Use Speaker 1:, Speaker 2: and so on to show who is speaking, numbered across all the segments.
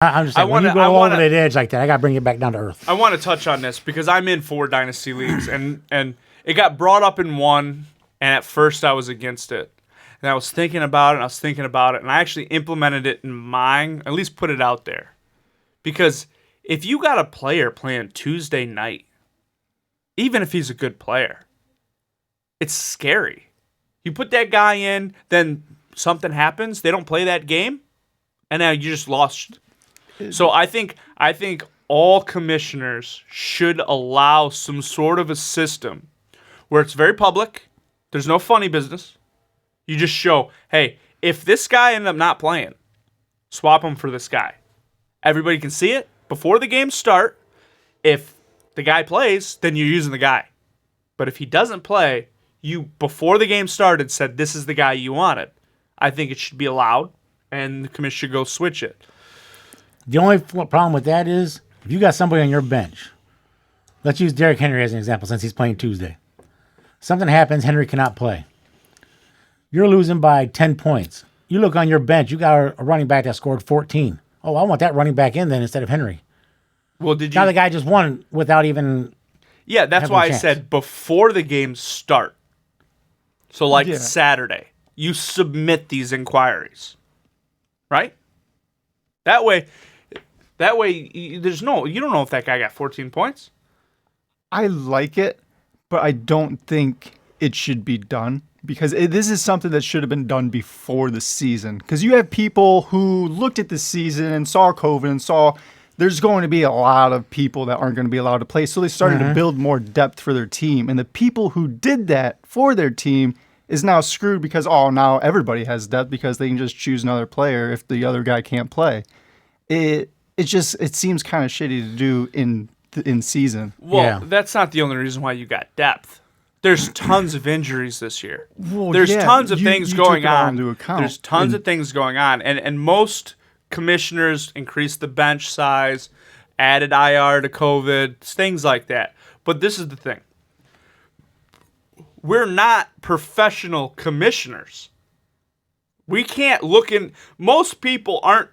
Speaker 1: I'm just saying, when you go over that edge like that, I got to bring it back down to earth.
Speaker 2: I want to touch on this because I'm in 4 Dynasty leagues, and it got brought up in one, and at first I was against it. And I was thinking about it, and I actually implemented it in mine, at least put it out there. Because if you got a player playing Tuesday night, even if he's a good player, it's scary. You put that guy in, then something happens, they don't play that game, and now you just lost. So I think all commissioners should allow some sort of a system where it's very public, there's no funny business. You just show, hey, if this guy ended up not playing, swap him for this guy. Everybody can see it before the games start. If the guy plays, then you're using the guy. But if he doesn't play, you, before the game started, said this is the guy you wanted. I think it should be allowed, and the commission should go switch it.
Speaker 1: The only problem with that is, if you got somebody on your bench, let's use Derrick Henry as an example since he's playing Tuesday. Something happens, Henry cannot play. You're losing by 10 points. You look on your bench, you got a running back that scored 14. Oh, I want that running back in then instead of Henry.
Speaker 2: Well, did you?
Speaker 1: Now the guy just won without even.
Speaker 2: Yeah, that's why I said before the games start. So Saturday, you submit these inquiries, right? That way, you don't know if that guy got 14 points.
Speaker 3: I like it, but I don't think it should be done. Because this is something that should have been done before the season. Because you have people who looked at the season and saw COVID and saw there's going to be a lot of people that aren't going to be allowed to play. So they started to build more depth for their team. And the people who did that for their team is now screwed because, now everybody has depth because they can just choose another player if the other guy can't play. It seems kind of shitty to do in season.
Speaker 2: Well, That's not the only reason why you got depth. There's tons of injuries this year.
Speaker 3: Well,
Speaker 2: There's tons of things going on.
Speaker 3: There's
Speaker 2: tons of things going on. And most commissioners increased the bench size, added IR to COVID, things like that. But this is the thing. We're not professional commissioners. We can't look in. Most people aren't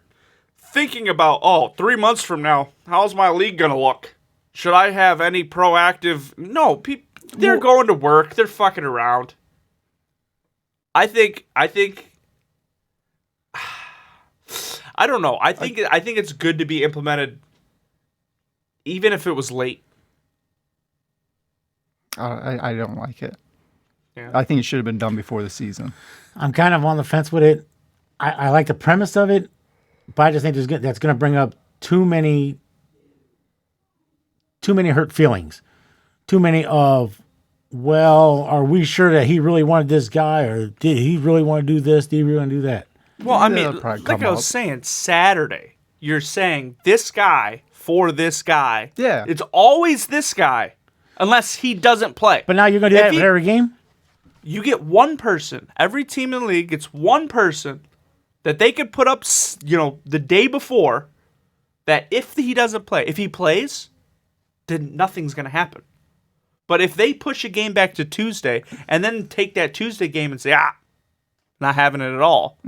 Speaker 2: thinking about, 3 months from now, how's my league going to look? Should I have any proactive? No, they're going to work. They're fucking around. I think. I don't know. I think it's good to be implemented, even if it was late.
Speaker 3: I don't like it.
Speaker 2: Yeah.
Speaker 3: I think it should have been done before the season.
Speaker 1: I'm kind of on the fence with it. I like the premise of it, but I just think that's going to bring up too many hurt feelings. Too many of, are we sure that he really wanted this guy, or did he really want to do this? Did he really want to do that?
Speaker 2: Well, I mean, like I was saying, Saturday, you're saying this guy for this guy.
Speaker 3: Yeah.
Speaker 2: It's always this guy, unless he doesn't play.
Speaker 1: But now you're going to do that for every game?
Speaker 2: You get one person. Every team in the league gets one person that they could put up, the day before, that if he doesn't play, if he plays, then nothing's going to happen. But if they push a game back to Tuesday and then take that Tuesday game and say, not having it at all,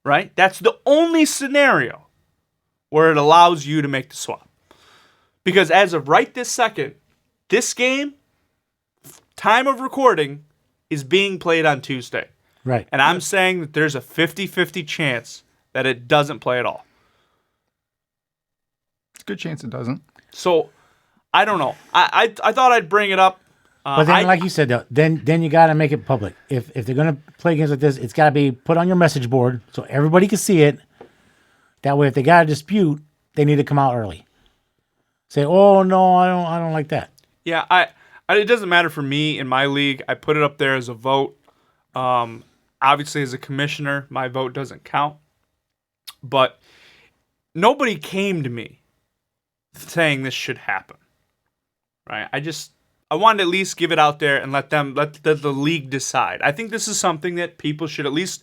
Speaker 2: right? That's the only scenario where it allows you to make the swap. Because as of right this second, this game, time of recording, is being played on Tuesday.
Speaker 1: Right.
Speaker 2: And I'm saying that there's a 50-50 chance that it doesn't play at all.
Speaker 3: It's a good chance it doesn't.
Speaker 2: So, I don't know. I thought I'd bring it up.
Speaker 1: But then, like you said, though, then you got to make it public. If they're going to play games like this, it's got to be put on your message board so everybody can see it. That way, if they got a dispute, they need to come out early. Say, "Oh no, I don't like that."
Speaker 2: Yeah, it doesn't matter for me in my league. I put it up there as a vote. Obviously, as a commissioner, my vote doesn't count. But nobody came to me saying this should happen. Right? I wanted to at least give it out there and let the league decide. I think this is something that people should at least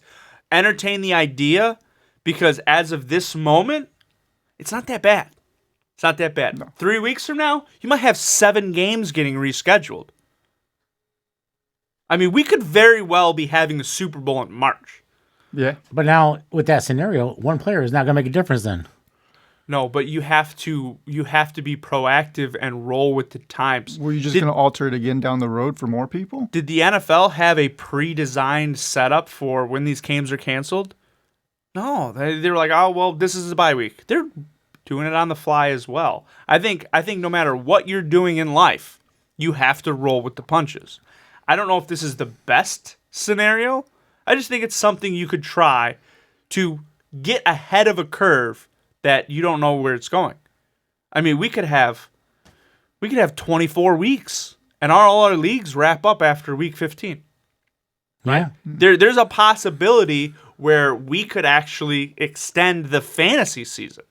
Speaker 2: entertain the idea, because as of this moment, it's not that bad. It's not that bad.
Speaker 3: No.
Speaker 2: 3 weeks from now, you might have 7 games getting rescheduled. I mean, we could very well be having the Super Bowl in March.
Speaker 3: Yeah.
Speaker 1: But now, with that scenario, one player is not going to make a difference then.
Speaker 2: No, but you have to be proactive and roll with the times.
Speaker 3: Were you just going to alter it again down the road for more people?
Speaker 2: Did the NFL have a pre-designed setup for when these games are canceled? No, they were like, oh well, this is a bye week. They're doing it on the fly as well. I think no matter what you're doing in life, you have to roll with the punches. I don't know if this is the best scenario. I just think it's something you could try to get ahead of a curve that you don't know where it's going. I mean, we could have 24 weeks and all our leagues wrap up after week 15.
Speaker 1: Yeah.
Speaker 2: There's a possibility where we could actually extend the fantasy season.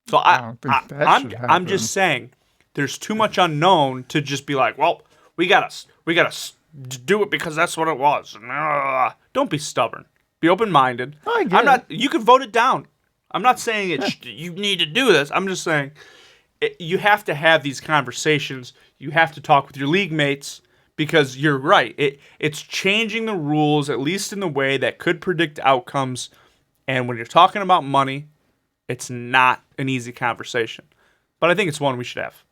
Speaker 2: So
Speaker 3: don't think that should
Speaker 2: I'm just saying there's too much unknown to just be like, well, we gotta do it because that's what it was. Don't be stubborn. Be open-minded.
Speaker 3: I get
Speaker 2: I'm not. You can vote it down. I'm not saying you need to do this. I'm just saying you have to have these conversations. You have to talk with your league mates because you're right. It's changing the rules, at least in the way that could predict outcomes. And when you're talking about money, it's not an easy conversation. But I think it's one we should have.